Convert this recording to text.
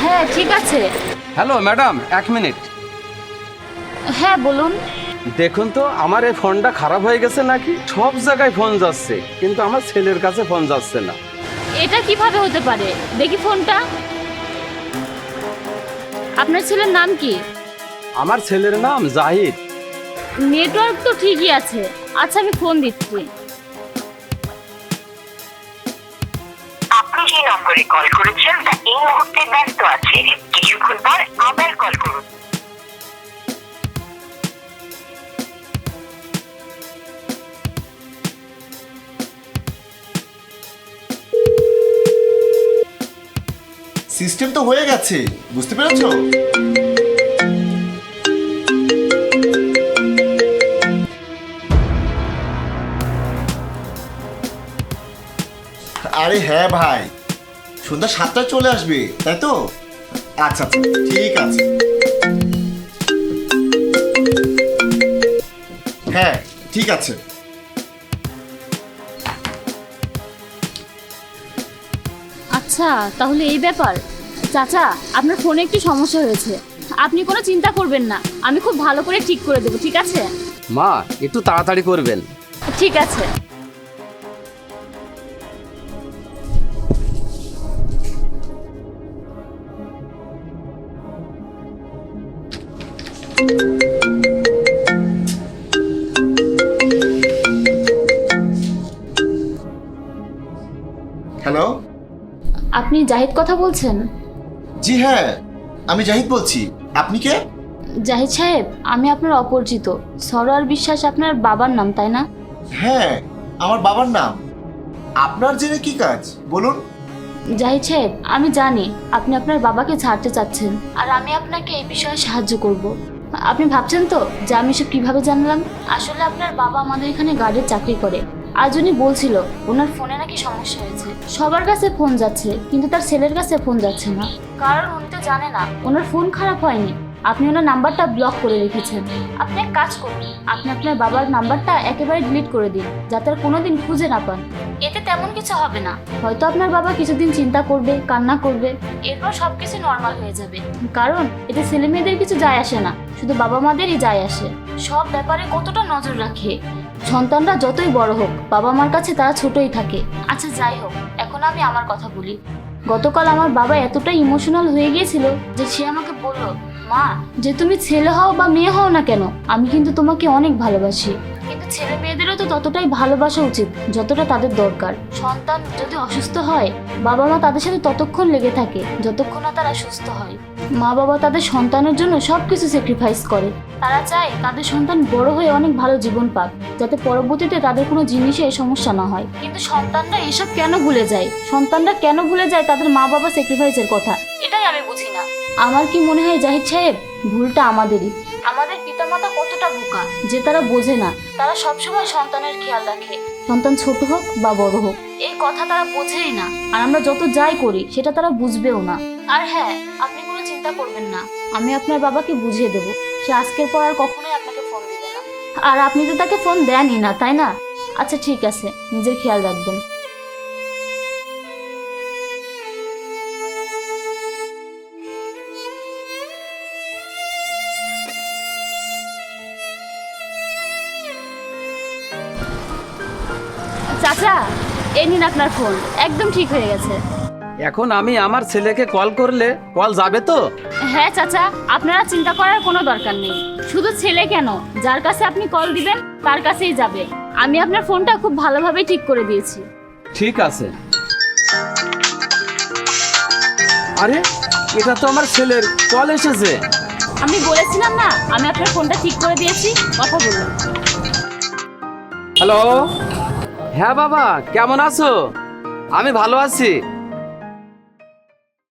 হ্যাঁ ঠিক আছে। Hello madam, 1 minute. হ্যাঁ বলুন। দেখুন তো আমার এই ফোনটা খারাপ হয়ে গেছে নাকি? সব জায়গায় ফোন যাচ্ছে কিন্তু আমার ছেলের কাছে ফোন যাচ্ছে না। এটা কিভাবে হতে পারে? দেখি ফোনটা। আপনার ছেলের নাম কি? আমার ছেলের নাম জাহিদ। নেটওয়ার্ক তো ঠিকই আছে। আচ্ছা আমি ফোন দিচ্ছি। আপনি যে নম্বরে কল করেছেন তা এই মুহূর্তে ব্যস্ত আছে, কিছুক্ষণ পর আবার কল করুন। সিস্টেম তো হয়ে গেছে, বুঝতে পেরেছো? আরে হ্যাঁ ভাই, সন্ধ্যা 7টায় চলে আসবে তাই তো? আচ্ছা আচ্ছা ঠিক আছে। হ্যাঁ ঠিক আছে। আচ্ছা তাহলে এই ব্যাপার। চাচা আপনার ফোনে একটু সমস্যা হয়েছে, আপনি কোনো চিন্তা করবেন না, আমি খুব ভালো করে ঠিক করে দেবো, ঠিক আছে? মা একটু তাড়াতাড়ি করবেন। ঠিক আছে। হ্যালো। আপনি জাহিদ কথা বলছেন? জি হ্যাঁ, আমি জাহিদ বলছি। আপনি কে? জাহিদ সাহেব, আমি আপনার অপরিচিত। সরোয়ার বিশ্বাস আপনার বাবার নাম তাই না? হ্যাঁ আমার বাবার নাম। আপনার জেনে কি কাজ বলুন? জাহিদ সাহেব, আমি জানি আপনি আপনার বাবাকে ছাড়তে চাচ্ছেন, আর আমি আপনাকে এই বিষয়ে সাহায্য করব। আপনি ভাবছেন তো যে আমি সব কিভাবে জানলাম? আসলে আপনার বাবা আমাদের এখানে গার্ডের চাকরি করে। আজ উনি বলছিল ওনার ফোনে নাকি সমস্যা হয়েছে। সবার কাছে ফোন যাচ্ছে কিন্তু তার ছেলের কাছে ফোন যাচ্ছে না। কারণ উনি তো জানে না ওনার ফোন খারাপ হয়নি, আপনি ওনার নাম্বারটা ব্লক করে রেখেছেন। আপনি এক কাজ করুন, আপনি আপনার বাবার নাম্বারটা একেবারে ডিলিট করে দিন, যাতে আর কোনোদিন খুঁজে না পান। এতে তেমন কিছু হবে না, হয়তো আপনার বাবা কিছুদিন চিন্তা করবে, কান্না করবে, এরপর সবকিছু নর্মাল হয়ে যাবে। কারণ এতে ছেলে মেয়েদের কিছু যায় আসে না, শুধু বাবা মাদেরই যায় আসে। সব ব্যাপারে কতটা নজর রাখে। সন্তানরা যতই বড় হোক বাবা মার কাছে তারা ছোটই থাকে। আচ্ছা যাই হোক, এখন আমি আমার কথা বলি। গতকাল আমার বাবা এতটাই ইমোশনাল হয়ে গিয়েছিল যে সে আমাকে বলল, মা, যে তুমি ছেলে হও বা মেয়ে হও না কেন, আমি কিন্তু তোমাকে অনেক ভালোবাসি। কিন্তু ছেলে মেয়েদেরও তো ততটাই ভালোবাসা উচিত যতটা তাদের দরকার। সন্তান যদি অসুস্থ হয়, বাবা মা তাদের সাথে ততক্ষণ লেগে থাকে যতক্ষণ না তারা সুস্থ হয়। মা বাবা তাদের সন্তানের জন্য সবকিছু স্যাক্রিফাইস করে। তারা চায় তাদের সন্তান বড় হয়ে অনেক ভালো জীবন পাক, যাতে পরবর্তীতে তাদের কোনো জিনিসে সমস্যা না হয়। কিন্তু সন্তানরা এসব কেন ভুলে যায়? সন্তানরা কেন ভুলে যায় তাদের মা বাবা স্যাক্রিফাইসের কথা? এটাই আমি বুঝি না। আমার কি মনে হয় জাহিদ সাহেব, ভুলটা আমাদেরই। আমাদের পিতামাতা কতটা বোকা যে তারা বোঝে না, তারা সবসময় সন্তানের খেয়াল রাখে, সন্তান ছোট হোক বা বড় হোক, এই কথা তারা বোঝেই না। আর আমরা যত যাই করি সেটা তারা বুঝবেও না। আর হ্যাঁ, আপনি কোনো চিন্তা করবেন না, আমি আপনার বাবাকে বুঝিয়ে দেবো। সে আজকের পর আর কখনোই আপনাকে ফোন দিবে না। আর আপনি তো তাকে ফোন দেনই না, তাই না? আচ্ছা ঠিক আছে, নিজের খেয়াল রাখবেন। চাচা, এই নিন আপনার ফোন, একদম ঠিক হয়ে গেছে। এখন আমি আমার ছেলেকে কল করলে কল যাবে তো? হ্যাঁ চাচা, আপনারা চিন্তা করার কোনো দরকার নেই। শুধু ছেলে কেন, যার কাছে আপনি কল দিবেন তার কাছেই যাবে। আমি আপনার ফোনটা খুব ভালোভাবে ঠিক করে দিয়েছি। ঠিক আছে। আরে এটা তো আমার ছেলের কল এসেছে। আমি বলেছিলাম না আমি আপনার ফোনটা ঠিক করে দিয়েছি, কথা বলুন। হ্যালো। হ্যাঁ বাবা, কেমন আছো? আমি ভালো আছি।